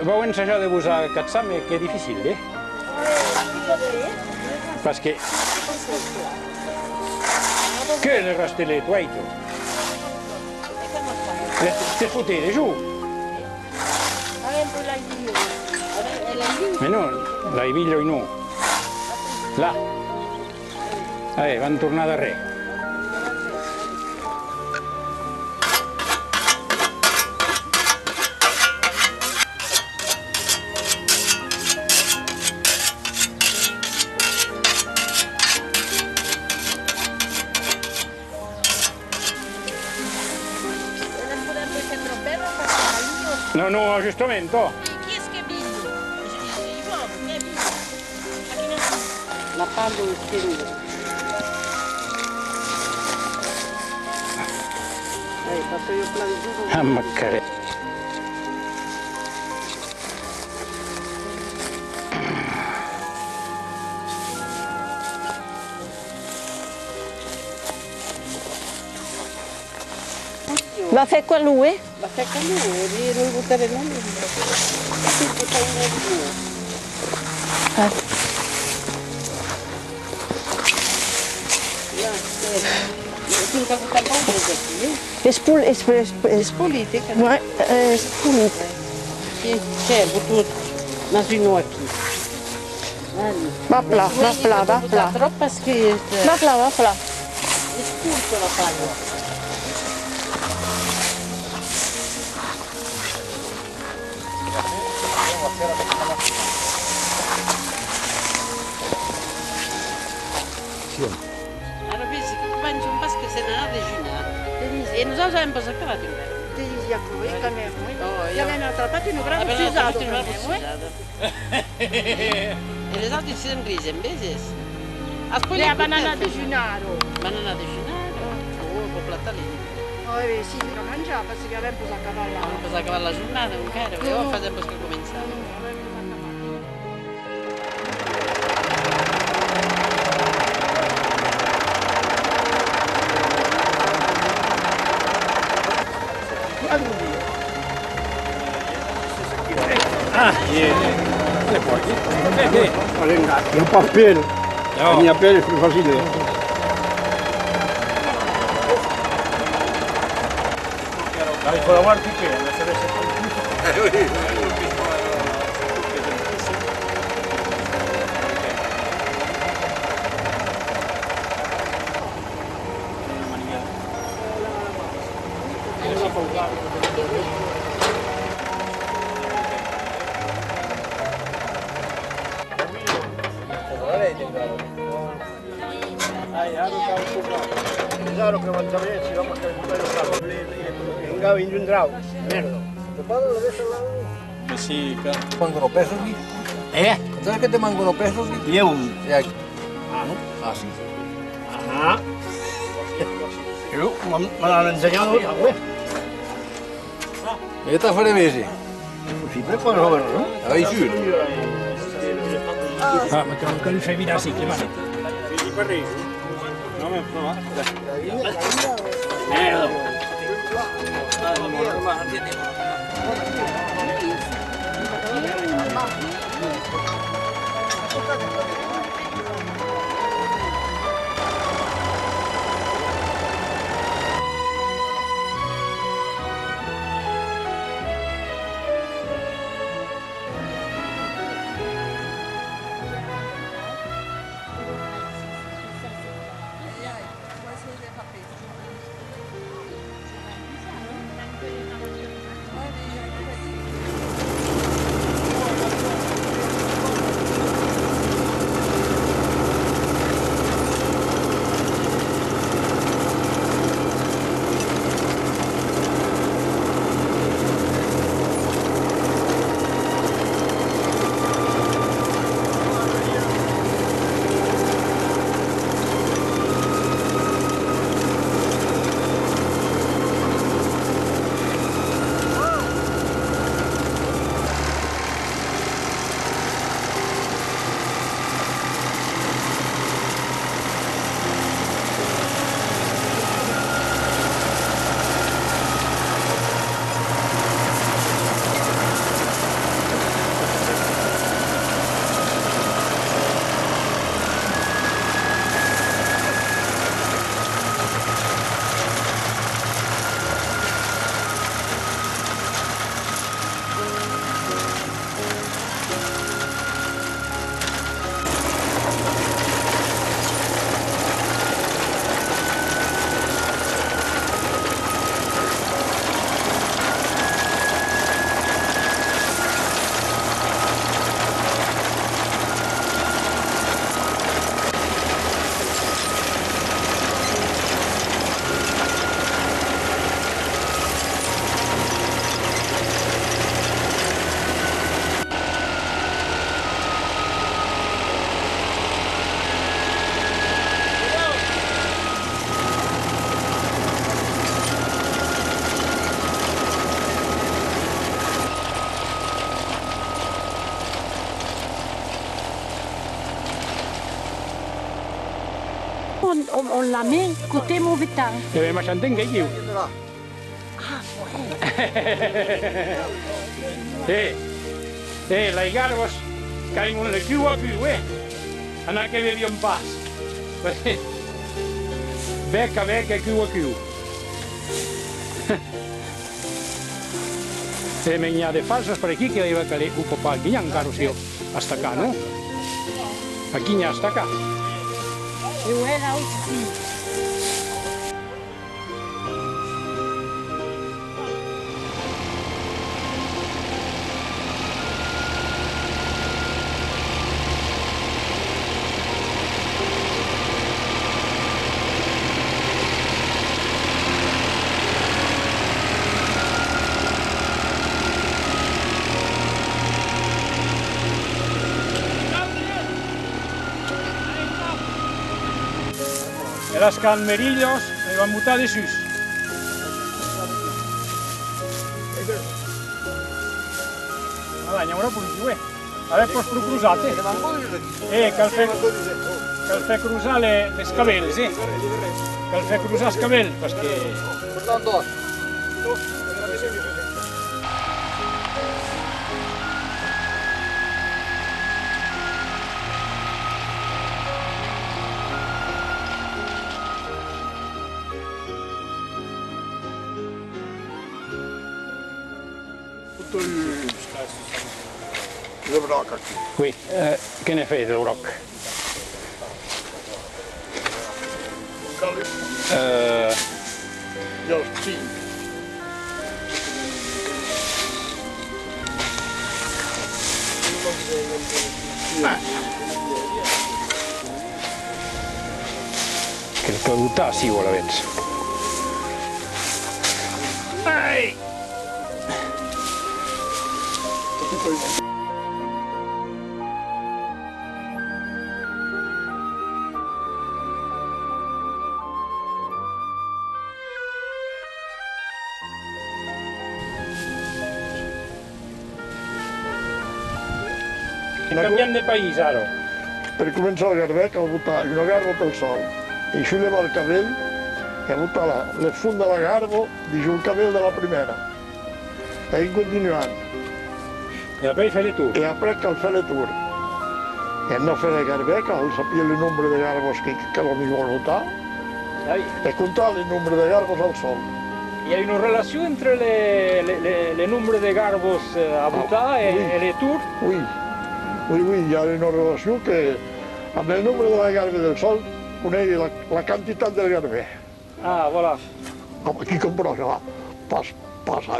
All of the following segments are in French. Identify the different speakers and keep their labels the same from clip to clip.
Speaker 1: Vau ensejar de vos a Katsame, que és difícil, eh? Perquè... Què és el rastelet, guaito? Te fotere giù? No, l'aiviglio in no. Là. Van tornar darrere. No, no, aggiustamento.
Speaker 2: Chi è scabillo? La palla è scabillo. Faccio io plan giù.
Speaker 1: Ammaccare.
Speaker 3: Va fer con lui?
Speaker 2: Va fer con lui, non buttare il nome.
Speaker 3: È
Speaker 2: pulite?
Speaker 3: Ouais, è pulite.
Speaker 2: C'è, butto nasino qui.
Speaker 3: Va là, va là, va là.
Speaker 2: Troppa schietta.
Speaker 3: Va là, va là.
Speaker 2: È scurto la palla. Allora, pensi che penso un po' che se ne ha decinato. E non so se è un po' saccato in me.
Speaker 3: Ti dici a cui, come
Speaker 2: Oh,
Speaker 3: io avevo attrappato in un bravo usato.
Speaker 2: E le altre si sono grigi, invece.
Speaker 3: La banana di Gennaro.
Speaker 2: Banana di Gennaro. Oh, con plattalini.
Speaker 3: Oh, sì, lo mangiava, perché aveva un po' saccavallo.
Speaker 2: Un po' saccavallo la giornata, non caro, e ora fa tempo che cominciamo.
Speaker 1: Ah, le porti?
Speaker 4: È un po' pieno.
Speaker 1: N'hi ha per, és più facile. Dai, con la guardia qui, non si riesce que mantenir si vamos a venga vin un drau. Merda. Te pago la vez
Speaker 4: Que sí, que mangono pesos aquí. ¿Sabes que te mangono pesos aquí?
Speaker 1: Llevo.
Speaker 4: Ah, sí.
Speaker 1: Ah. Yo me l'han ensenyat avui.
Speaker 4: ¿Y esta fuera de mesi?
Speaker 1: Sempre quan ho veuen, no?
Speaker 4: Ahí sí.
Speaker 1: Ah, ma che non fai vita sì, che male. Figli per lì. No, ma no.
Speaker 3: On la met côté mauvais temps.
Speaker 1: Deve ma c'entenga io. Lai garbos caen un più a più, anar che bevi un pas. Becca, più a più. E menja de falsos por aquí que iba a caer un poco aquí, encara sí, hasta acá, ¿no? Aquí ya hasta acá.
Speaker 3: Et ouais, là aussi.
Speaker 1: Las calmerillos me van mutar de sus. Allora, andiamo dopo qui. Adesso posso cruzate. Cal fer cruzar les cabelles, Cal fer cruzar els cabells, perquè...
Speaker 5: tutto il broc aquí.
Speaker 1: Qui, che ne fai del rock?
Speaker 5: I els 5.
Speaker 1: Che per buttare sì vuole vedere. Ehi! Canviant de país, ara.
Speaker 5: Per començar el garbè cal botar una garba pel sol. I això lleva el cabell, que botar les fund de la garba dins un cabell de la primera. I continuant.
Speaker 1: E després fai tu.
Speaker 5: I après cal fer el tour. I hem de fer el garbè, cal saber el nombre de garbos que l'home vol botar i comptar el nombre de garbos al sol.
Speaker 1: Hi ha una relació entre el nombre de garbos a botar i le tour?
Speaker 5: Oui, hi ha una relació que amb el nombre de la garba del sol conegui la quantitat del garbè.
Speaker 1: Ah, voilà.
Speaker 5: Qui compró això? Pas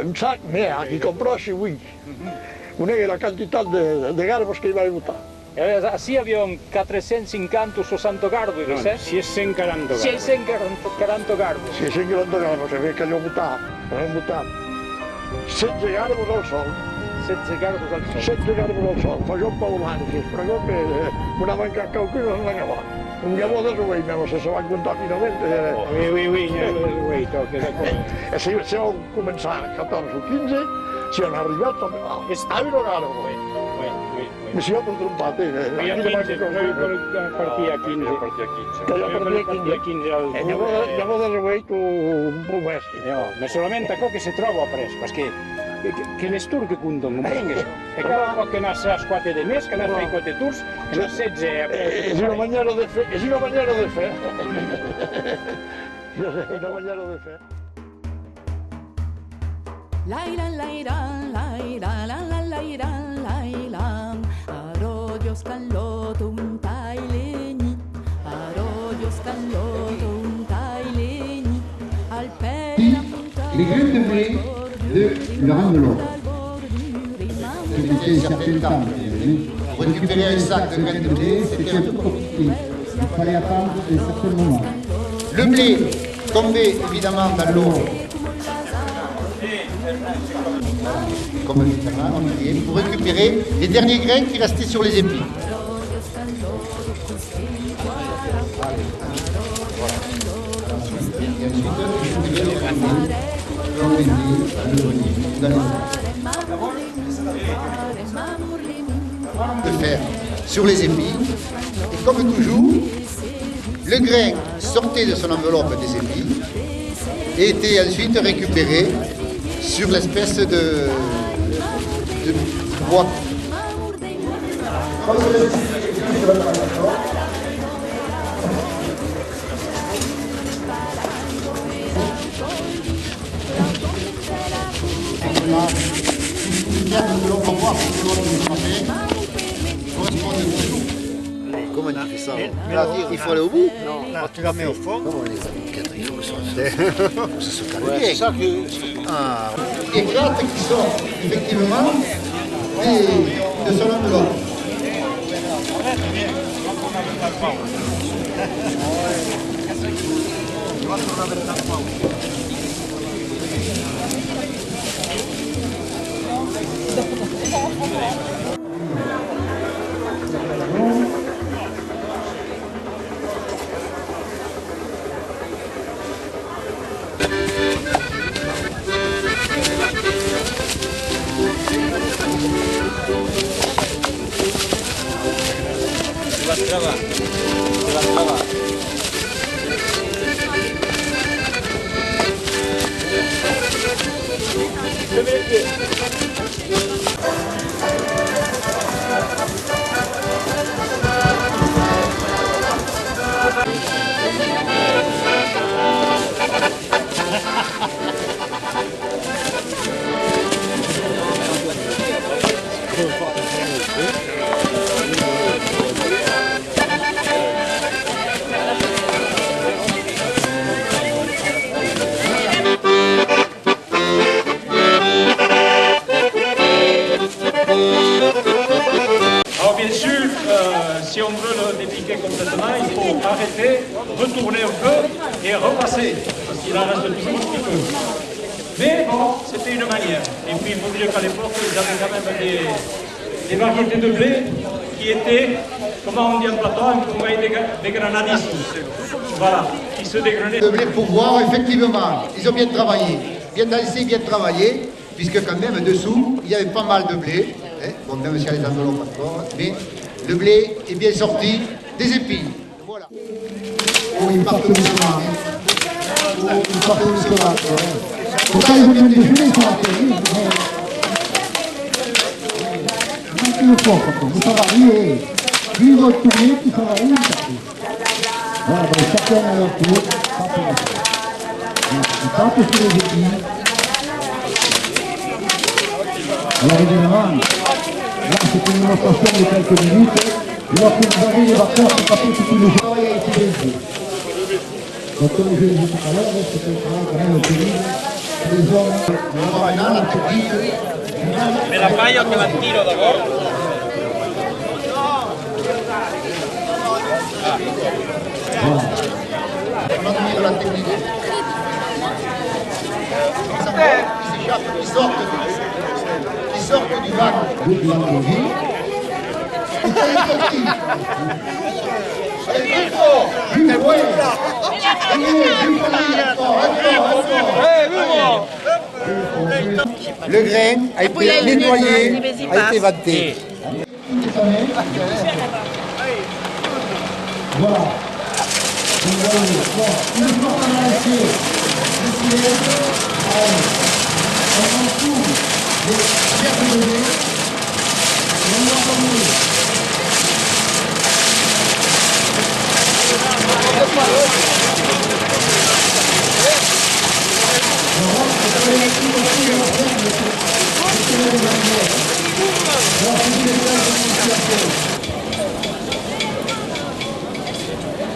Speaker 5: un sac, qui compró així avui. Conegui la quantitat de garbos que hi va botar.
Speaker 1: Així havíem 450 o 60 garbos, no sé? 640 garbos. 640 garbos.
Speaker 5: 640 garbos, sabia que allò botar. Vam botar 16 garbos al sol.
Speaker 1: 16 garbos al sol.
Speaker 5: 16 garbos al sol. Fa jo un pel abans, es pregó que una manca qualcuno non la cavà. Un llavor de rovell, no sé se van comptar finalment.
Speaker 1: Oui, rovell, toque de cosa.
Speaker 5: E si vam començar 14 o 15, si han arribat, a una garbo. Mi si va per trompat,
Speaker 1: Jo 15, jo partia 15. Que jo partia 15.
Speaker 5: Llavor de rovell un promès.
Speaker 1: Ma solamente a che si trova presto, perché che le sturche condono un bene. E cada cop que nas a 4 de mes, que nas fai 4 tours, e nas 16
Speaker 5: és una manera de fer, és una manera de fer. És una manera de fer.
Speaker 6: Laila, laira, laira, la la laira, laila. Arroyos callotum taileni, arroyos callotum taileni.
Speaker 7: Les graines de blé de le ramelon. C'était un certain temps.
Speaker 8: Récupérer un sac de graines de blé,
Speaker 7: c'était un peu compliqué. Il fallait attendre un certain moment.
Speaker 8: Le blé tombait évidemment dans l'eau. Comme pour récupérer les derniers grains qui restaient sur les épis. De faire sur les épis. Et comme toujours, le grain sortait de son enveloppe des épis et était ensuite récupéré sur l'espèce de bois. Comment tu fais ça? Il faut aller au bout?
Speaker 4: Non, tu la mets au fond.
Speaker 8: Il faut que ça se calme bien. C'est ça que... Les grattes qui sortent effectivement de son enveloppe.
Speaker 9: si on veut le dépiquer complètement, il faut arrêter, retourner un peu et repasser, parce qu'il en reste toujours un petit peu. Mais bon, c'était une manière. Et puis il faut dire qu'à l'époque, ils avaient quand même des variétés de blé qui étaient, comment on dit en plateau, des granadissos. Voilà, qui se dégranaient.
Speaker 8: De blé pour voir, effectivement, ils ont bien travaillé, bien dansé, bien travaillé, puisque quand même dessous, il y avait pas mal de blé, hein, bon, même si elle est dans de l'eau encore, mais le blé est bien sorti des épis. Voilà.
Speaker 7: Oh, il part doucement. Oh, il part doucement. Pourquoi ils viennent de jouer, ils sont atterris. Il le faut, vous s'en va rier. Plus ils vont tourner, plus ça va rier. Voilà, donc chacun à leur tour. Ils partent sur les épis. Alors évidemment, là c'est une démonstration de quelques minutes. Lorsque vous avez les vacances, c'est pas tout le jour et ici les yeux. Donc comme je l'ai dit tout à l'heure, c'est un travail quand même terrible. Les hommes,
Speaker 9: Me la fallo que la tiro d'abord.
Speaker 8: On va donner de la technique. Ils sortent du bac. Ils Le grain a été nettoyé, a été vanté.
Speaker 7: voilà. Une fois qu'on a laissé le ciel, on entoure les pierres de lait et on va tomber.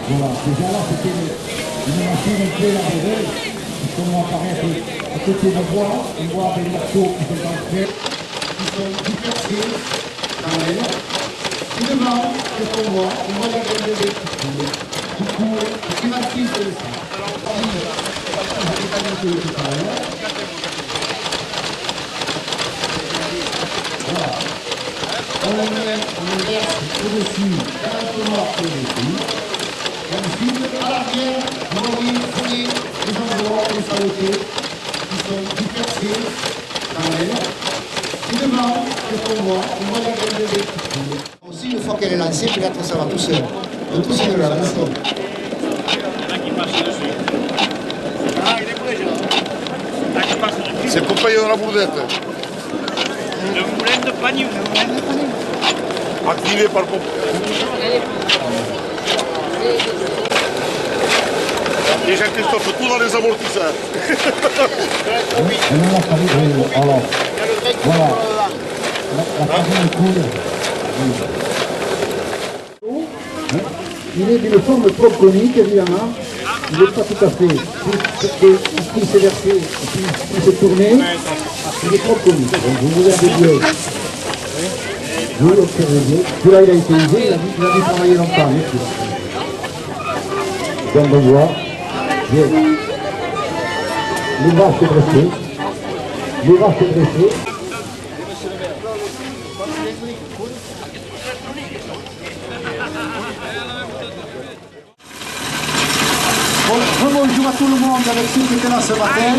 Speaker 7: Voilà, déjà là c'était une machine très laborieuse, puisqu'on va apparaître à côté de bois, on voit des morceaux qui sont en fait, qui sont dispersés dans l'air. Finalement, qu'est-ce qu'on voit? On voit la graine de lait qui court, qui massif le sang. Voilà. On verse au-dessus, directement au-dessus. Et ensuite, à l'arrière, vous voyez les endroits, les saletés qui sont dispersés dans l'air. Finalement, qu'est-ce qu'on voit? On voit la graine de lait qui court.
Speaker 8: Aussi, une fois qu'elle est lancée, peut-être ça va tout seul. Donc tout seul, la lance.
Speaker 5: C'est pour payer dans la bourdette.
Speaker 9: Le moulin de Pagnou.
Speaker 5: Activé par pompe. Et Jean-Christophe, tout dans les amortisseurs.
Speaker 7: Alors, voilà. La farine coule. Il est d'une forme trop conique, évidemment. Il n'est pas tout à fait. Ici c'est versé, ici c'est tourné. Il est trop conique. Donc vous regardez bien. Vous l'observez. Celui-là il a été usé, il a dû travailler longtemps. Donc on voit. Bien. Les vaches sont dressées. Les vaches sont dressées.
Speaker 8: Bonjour à tout le monde avec ceux qui étaient là ce matin.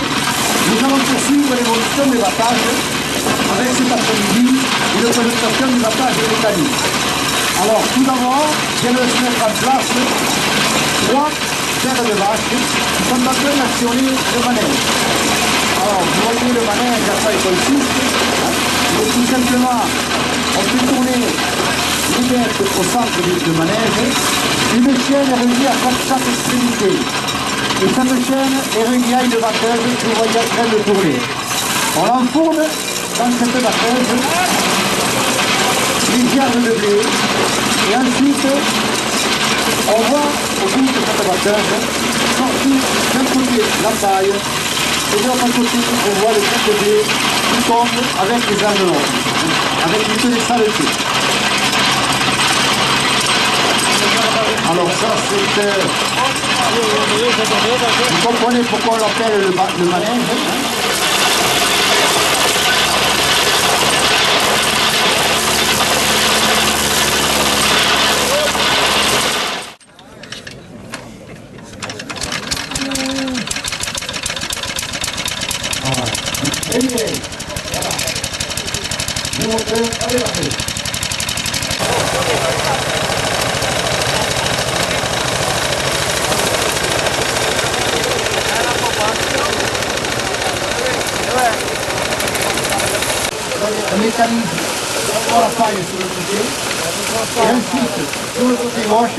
Speaker 8: Nous allons poursuivre l'évolution des battages avec cet après-midi une présentation du battage mécanique. Alors tout d'abord, je vais se mettre en place 3 paires de vaches qui sont en train d'actionner le manège. Alors vous voyez le manège à quoi il consiste. Et tout simplement, on fait tourner les bêtes au centre du manège. Une chaîne est reliée à chaque extrémité. Et cette chaîne est reliée à une batteuse que vous voyez en train de tourner. On enfourne dans cette batteuse les germes de blé. Et ensuite, on voit au bout de cette batteuse sortir d'un côté la paille et de l'autre côté on voit le tête de blé qui tombe avec les granules, avec toutes les saletés. Alors ça, c'est... vous comprenez pourquoi on l'appelle le manège, hein? Un mécanisme pour la paille sur le côté et ensuite sur le côté gauche.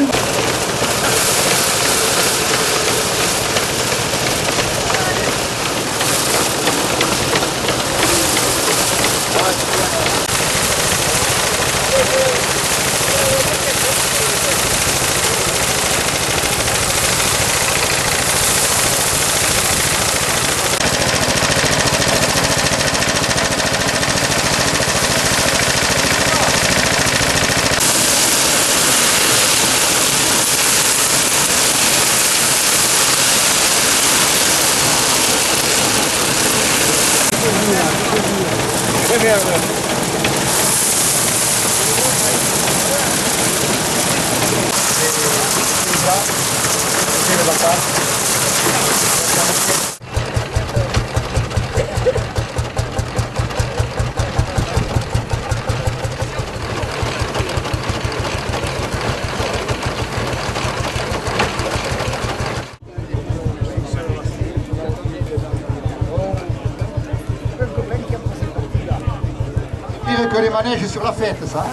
Speaker 8: Que les manèges sur la fête, ça.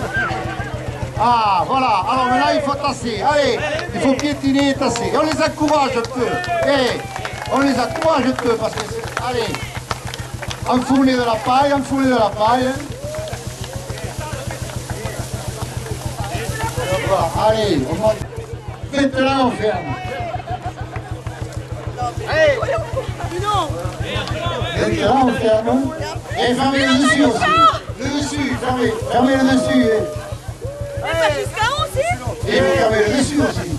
Speaker 8: Ah, voilà. Alors maintenant, il faut tasser. Allez, il faut piétiner et tasser. Et on les encourage un peu. Et on les encourage un peu parce que, allez, enfourner de la paille, enfourner de la paille. Voilà, allez, on monte. Maintenant, on ferme. Maintenant, on ferme. Et fermez le dessus aussi. Le dessus, fermez le dessus. Et fermez le dessus aussi.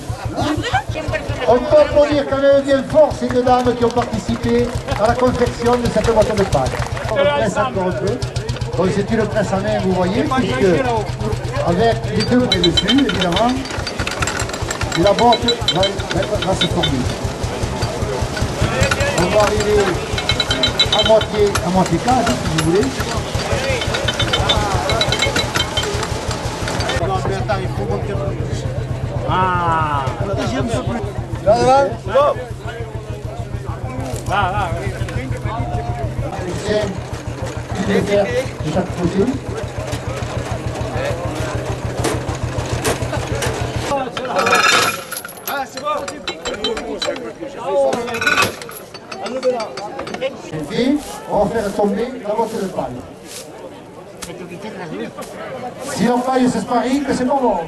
Speaker 8: On peut applaudir quand même bien fort ces deux dames qui ont participé à la confection de cette moto de paille. On presse encore un peu. Donc c'est une presse à main, vous voyez, puisque avec les deux bras dessus, évidemment, la botte va se former. On va arriver à moitié cage, si vous voulez. Il faut monter plus. Ah, un peu plus. Là, devant. Là. De chaque côté. Ah, c'est bon. Et puis, on va faire tomber la moitié de paille. Si la paille se sparie, c'est pas bon.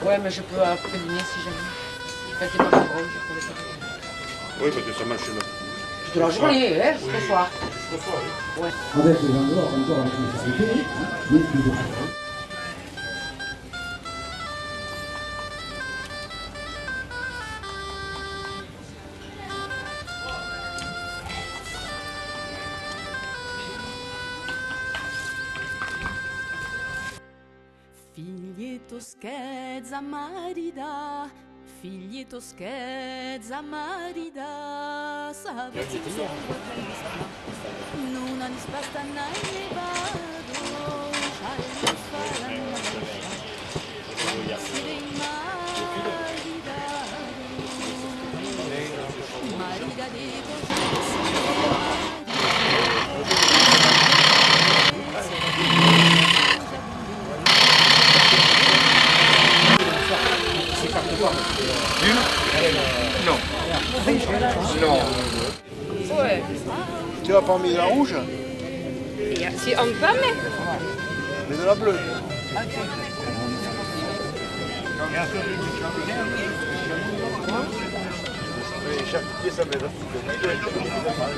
Speaker 10: Ouais, mais je peux prévenir si jamais. Quand t'es pas trop gros, je peux le faire.
Speaker 11: Oui, parce que ça marche là.
Speaker 10: Toute la journée, hein, jusqu'au soir.
Speaker 11: Jusqu'au soir, oui.
Speaker 10: Ouais.
Speaker 7: Avec les endroits encore avec les saletés, mais plus de
Speaker 6: Figlieto schezza marida, figlieto schezza marida, sapete non ha nispasta ne vado, c'hai non faranno marida di
Speaker 11: Non. Non.
Speaker 12: Ouais.
Speaker 11: Tu as pas mis la rouge?
Speaker 12: Si on peut mettre.
Speaker 11: Mais de la bleue.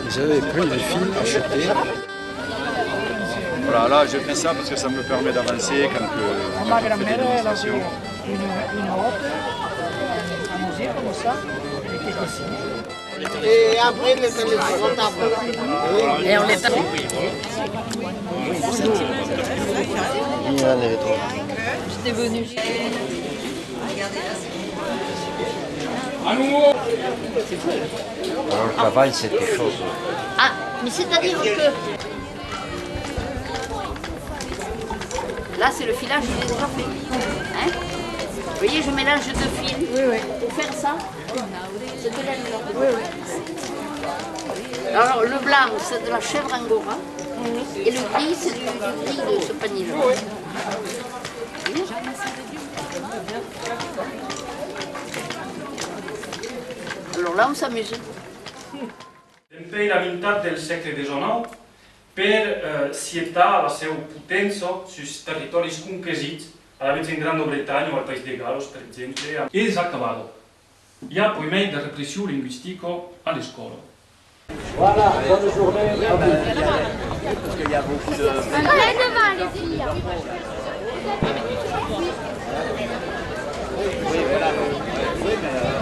Speaker 4: Vous avez pris le fil acheté.
Speaker 11: Voilà, là je fais ça parce que ça me permet d'avancer quand
Speaker 1: Ma grand-mère, elle avait une haute, à manger comme ça, et qui dessinait.
Speaker 10: Et après, le téléphone, et on les tape.
Speaker 12: J'étais venue.
Speaker 13: Alors le travail c'est quelque chose.
Speaker 14: Ah, mais c'est-à-dire que là c'est le filage que j'ai déjà fait. Hein? Vous voyez, je mélange deux fils.
Speaker 12: Oui, oui.
Speaker 14: Pour faire ça, c'est de l'agneau.
Speaker 12: Oui, oui.
Speaker 14: Alors le blanc c'est de la chèvre angora et le gris c'est du gris de ce panier-là.
Speaker 12: Oui.
Speaker 14: Alors là on s'amuse.
Speaker 9: Tempei la meitat del segle XIX per sietar la seva potenza sui territori conquisiti, ad esempio in Gran Bretagna o al Paese de Galles, per esempio. E disaccabato. Hi ha poi de repressió lingüistica a l'escola.
Speaker 1: Voilà, bonne journée.
Speaker 13: Parce qu'il y a beaucoup de...
Speaker 15: Allez devant les filles.
Speaker 13: Oui, voilà. Oui, mais...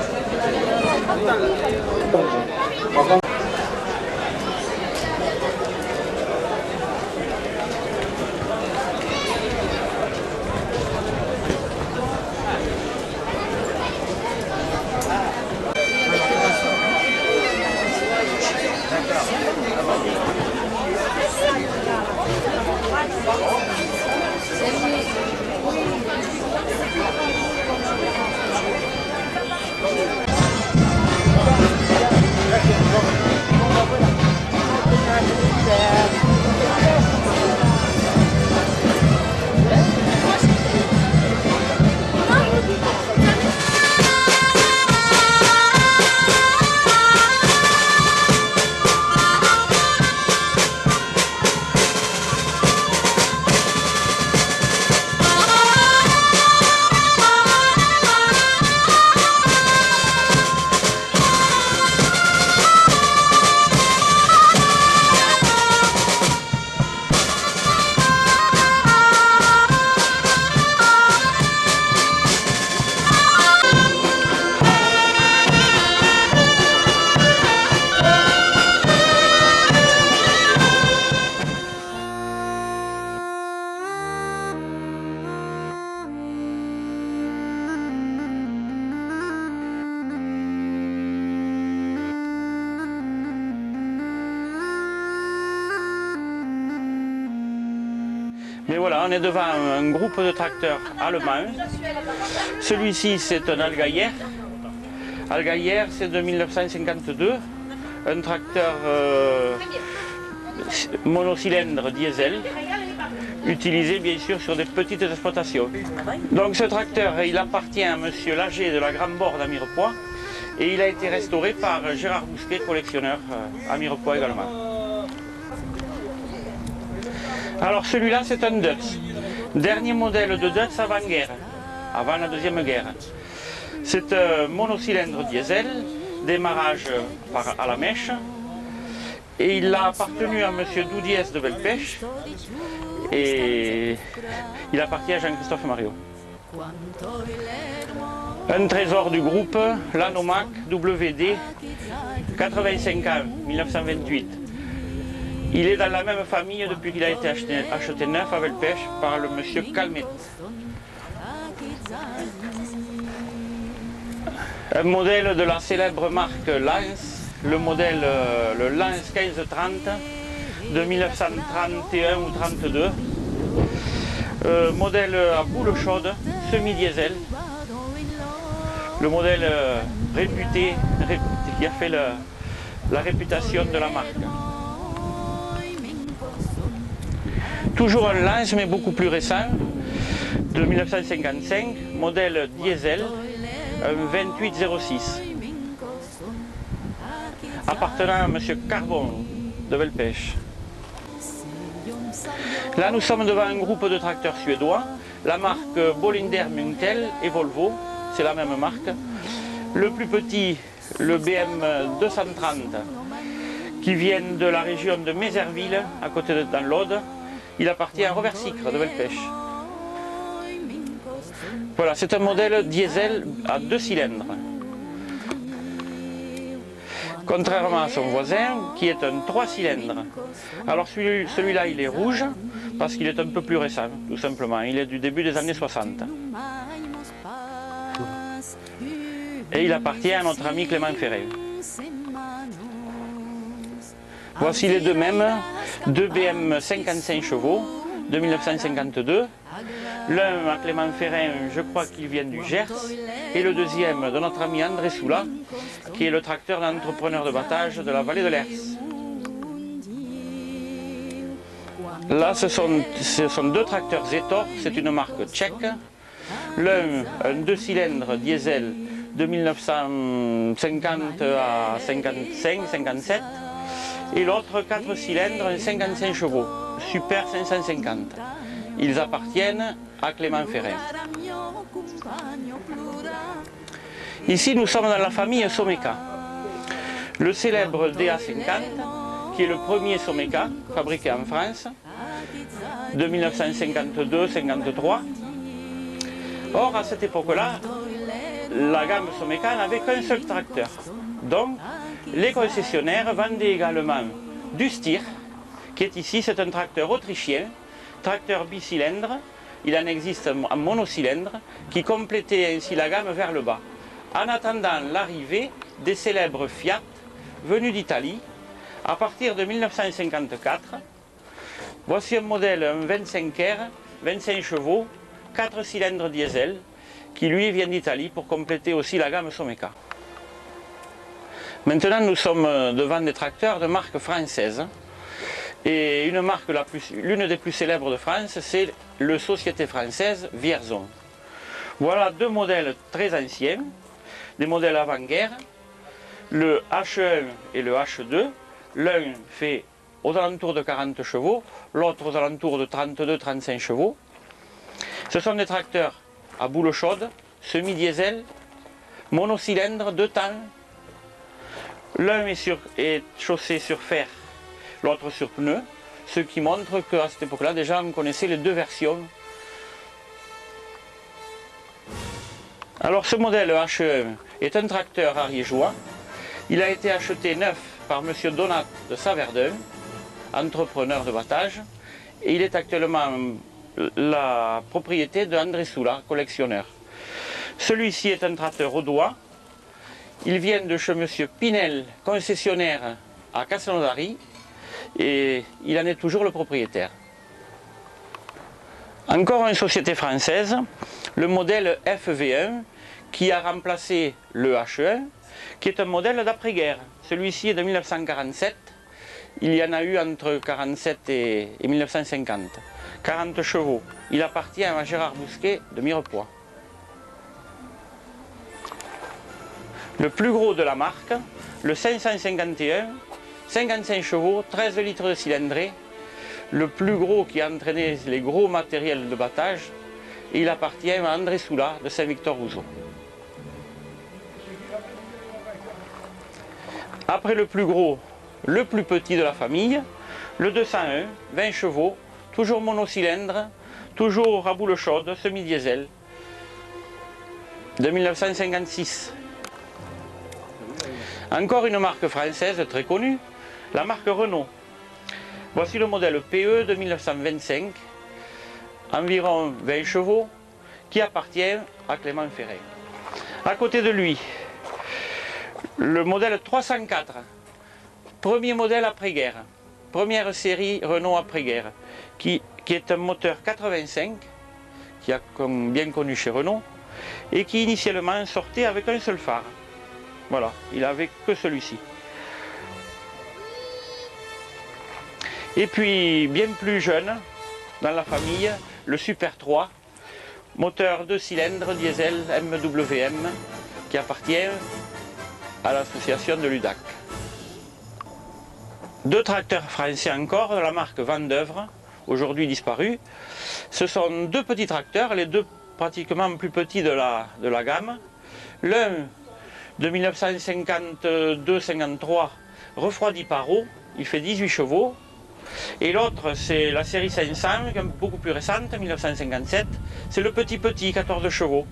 Speaker 15: D'accord.
Speaker 16: Et voilà, on est devant un groupe de tracteurs allemands. Celui-ci, c'est un Allgaier. Allgaier, c'est de 1952. Un tracteur monocylindre diesel, utilisé bien sûr sur des petites exploitations. Donc ce tracteur, il appartient à monsieur Lager de la Grande-Borde à Mirepoix et il a été restauré par Gérard Bousquet, collectionneur à Mirepoix également. Alors celui-là, c'est un Dutz. Dernier modèle de Dutz avant-guerre, avant la Deuxième Guerre. C'est un monocylindre diesel, démarrage à la mèche. Et il a appartenu à M. Doudiès de Belpech et il appartient à Jean-Christophe Mariot. Un trésor du groupe, l'Anomac WD, 85 ans, 1928. Il est dans la même famille depuis qu'il a été acheté neuf à Belpech par le monsieur Calmet. Un modèle de la célèbre marque Lance. Le modèle, le Lance 1530 de 1931 ou 32. Modèle à boule chaude, semi-diesel. Le modèle réputé, qui a fait la réputation de la marque. Toujours un Lance, mais beaucoup plus récent, de 1955, modèle diesel, un 2806. Appartenant à M. Carbon de Belpech. Là, nous sommes devant un groupe de tracteurs suédois, la marque Bollinger Munktel et Volvo, c'est la même marque. Le plus petit, le BM 230, qui vient de la région de Mézerville, à côté de dans l'Aude, il appartient à Robert Sicre de Belpech. Voilà, c'est un modèle diesel à 2 cylindres. Contrairement à son voisin, qui est un 3 cylindres. Alors celui-là, il est rouge, parce qu'il est un peu plus récent, tout simplement. Il est du début des années 60. Et il appartient à notre ami Clément Ferré. Voici les deux mêmes, deux BM 55 chevaux, de 1952. L'un à Clément Ferrin, je crois qu'il vient du Gers, et le deuxième de notre ami André Soula, qui est le tracteur d'entrepreneur de battage de la vallée de l'Ers. Là, ce sont deux tracteurs Zetor, c'est une marque tchèque. L'un, un 2 cylindres diesel de 1950 à 55-57, et l'autre 4 cylindres, 55 chevaux, Super 550. Ils appartiennent à Clément Ferrin. Ici, nous sommes dans la famille Someka. Le célèbre DA50, qui est le premier Someka fabriqué en France, de 1952-53. Or, à cette époque-là, la gamme Someka n'avait qu'un seul tracteur. Donc, les concessionnaires vendaient également du Stier, qui est ici, c'est un tracteur autrichien, tracteur bicylindre, il en existe un monocylindre, qui complétait ainsi la gamme vers le bas. En attendant l'arrivée des célèbres Fiat venus d'Italie, à partir de 1954, voici un modèle, un 25R, 25 chevaux, 4 cylindres diesel, qui lui vient d'Italie pour compléter aussi la gamme Someka. Maintenant, nous sommes devant des tracteurs de marque française. Et une marque, l'une des plus célèbres de France, c'est la société française Vierzon. Voilà deux modèles très anciens, des modèles avant-guerre, le H1 et le H2. L'un fait aux alentours de 40 chevaux, l'autre aux alentours de 32-35 chevaux. Ce sont des tracteurs à boule chaude, semi-diesel, monocylindre, 2 temps. L'un est chaussé sur fer, l'autre sur pneus, ce qui montre qu'à cette époque-là, déjà, on connaissait les deux versions. Alors ce modèle H1 est un tracteur ariégeois. Il a été acheté neuf par M. Donat de Saverdun, entrepreneur de battage, et il est actuellement la propriété d'André Soula, collectionneur. Celui-ci est un tracteur au doigt. Il vient de chez M. Pinel, concessionnaire à Castelnaudary, et il en est toujours le propriétaire. Encore une société française, le modèle FV1, qui a remplacé le H1, qui est un modèle d'après-guerre. Celui-ci est de 1947, il y en a eu entre 1947 et 1950. 40 chevaux. Il appartient à Gérard Bousquet de Mirepoix. Le plus gros de la marque, le 551, 55 chevaux, 13 litres de cylindrée, le plus gros qui a entraîné les gros matériels de battage, et il appartient à André Soula de Saint-Victor-Rousseau. Après le plus gros, le plus petit de la famille, le 201, 20 chevaux, toujours monocylindre, toujours à boule chaude, semi-diesel, de 1956. Encore une marque française très connue, la marque Renault. Voici le modèle PE de 1925, environ 20 chevaux, qui appartient à Clément Ferré. À côté de lui, le modèle 304, premier modèle après-guerre, première série Renault après-guerre, qui est un moteur 85, qui a bien connu chez Renault, et qui initialement sortait avec un seul phare. Voilà, il n'avait que celui-ci. Et puis, bien plus jeune, dans la famille, le Super 3, moteur 2 cylindres diesel MWM, qui appartient à l'association de l'UDAC. Deux tracteurs français encore, de la marque Vendeuvre, aujourd'hui disparus. Ce sont deux petits tracteurs, les deux pratiquement plus petits de la gamme. L'un de 1952-53, refroidi par eau, il fait 18 chevaux. Et l'autre, c'est la série 500, beaucoup plus récente, 1957. C'est le petit, 14 chevaux.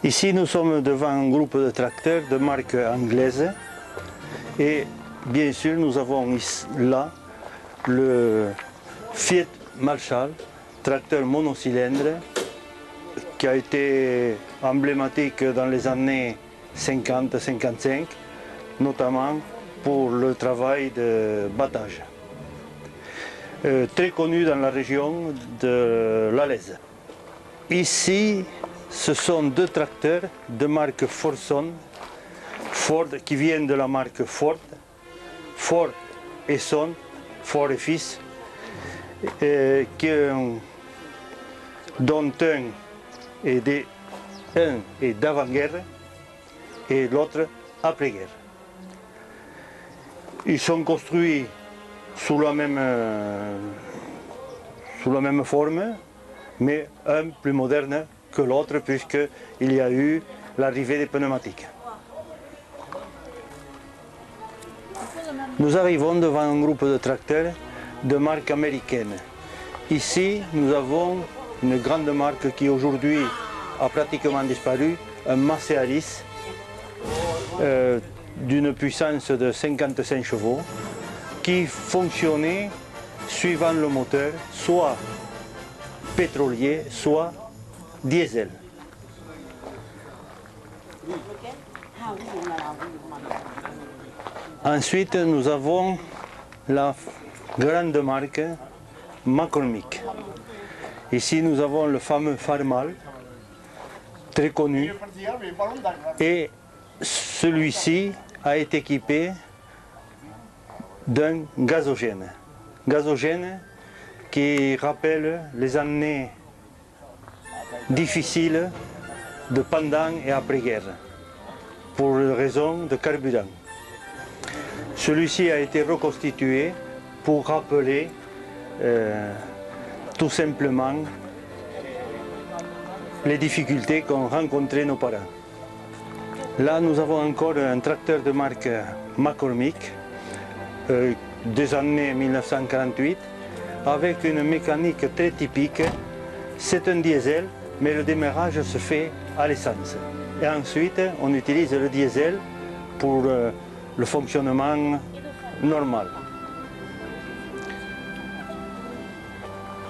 Speaker 17: Ici, nous sommes devant un groupe de tracteurs de marque anglaise. Et bien sûr, nous avons là le Fiat Marshall, tracteur monocylindre, qui a été emblématique dans les années 50-55, notamment pour le travail de battage. Très connu dans la région de l'Alaise. Ici, ce sont deux tracteurs de marque Forson, Ford, qui viennent de la marque Ford, Ford et Son, Ford et Fils, dont un est d'avant-guerre et l'autre après-guerre. Ils sont construits sous la même forme, mais un plus moderne que l'autre, puisqu'il y a eu l'arrivée des pneumatiques. Nous arrivons devant un groupe de tracteurs de marque américaine. Ici, nous avons une grande marque qui aujourd'hui a pratiquement disparu, un Massey Harris, d'une puissance de 55 chevaux, qui fonctionnait suivant le moteur, soit pétrolier, soit diesel. Ensuite, nous avons la grande marque McCormick. Ici, nous avons le fameux Farmal, très connu, et celui-ci a été équipé d'un gazogène. Gazogène qui rappelle les années difficiles de pendant et après-guerre, pour raison de carburant. Celui-ci a été reconstitué pour rappeler tout simplement les difficultés qu'ont rencontrées nos parents. Là, nous avons encore un tracteur de marque McCormick des années 1948 avec une mécanique très typique. C'est un diesel, mais le démarrage se fait à l'essence. Et ensuite, on utilise le diesel pour le fonctionnement normal.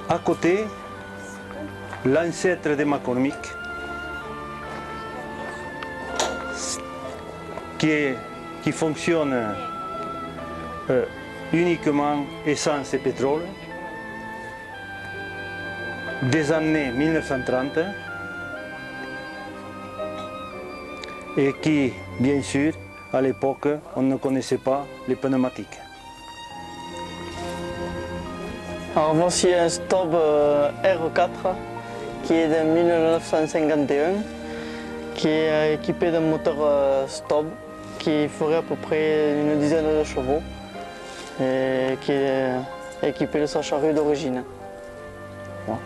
Speaker 17: À côté, l'ancêtre de McCormick, qui fonctionne uniquement essence et pétrole, des années 1930, et qui, bien sûr, à l'époque, on ne connaissait pas les pneumatiques.
Speaker 18: Alors voici un Stob R4 qui est de 1951, qui est équipé d'un moteur Stob qui ferait à peu près une dizaine de chevaux et qui est équipé de sa charrue d'origine. Voilà.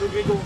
Speaker 4: Le Grégo.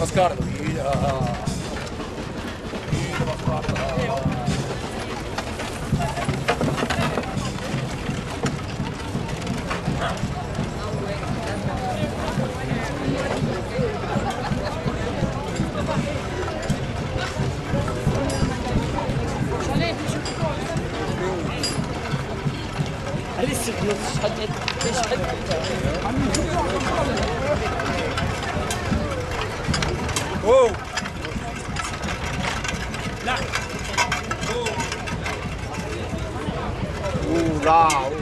Speaker 4: Oscar,
Speaker 10: Allez, c'est notre chaîne.
Speaker 4: Oh!
Speaker 10: Là!
Speaker 4: Oh là! Oh.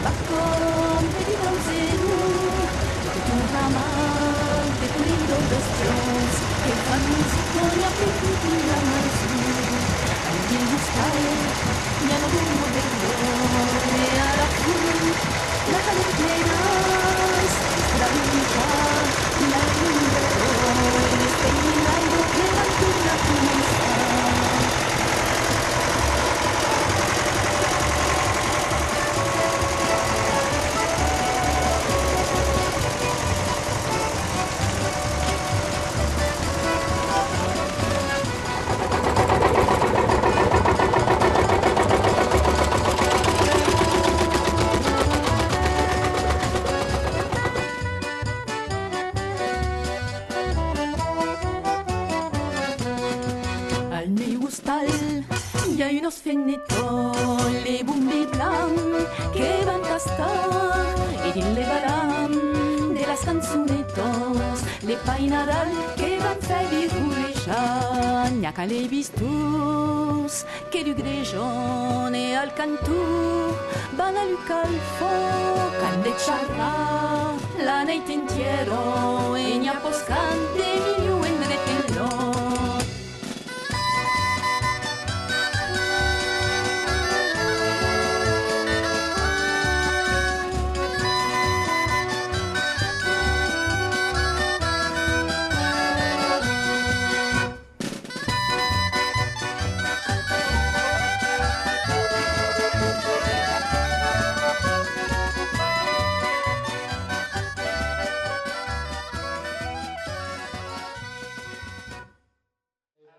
Speaker 6: racconti di Donzelu, che tu amante, tu lindo bestios, che fanno storia per tutti la mansione. Alguien busca ya no tengo perdón, a la cruz, la calenteras, la lucha, la lumbre, este milagro que va tu la fiesta. Y hay unos fennetos, les bombes blancs que van a estar y le barán de las canzonetos, les painaral que van a faire rouler n'ya qu'à les vistos que du grejón et al canto van a lucalfo can de charra la neit entiero e n'ya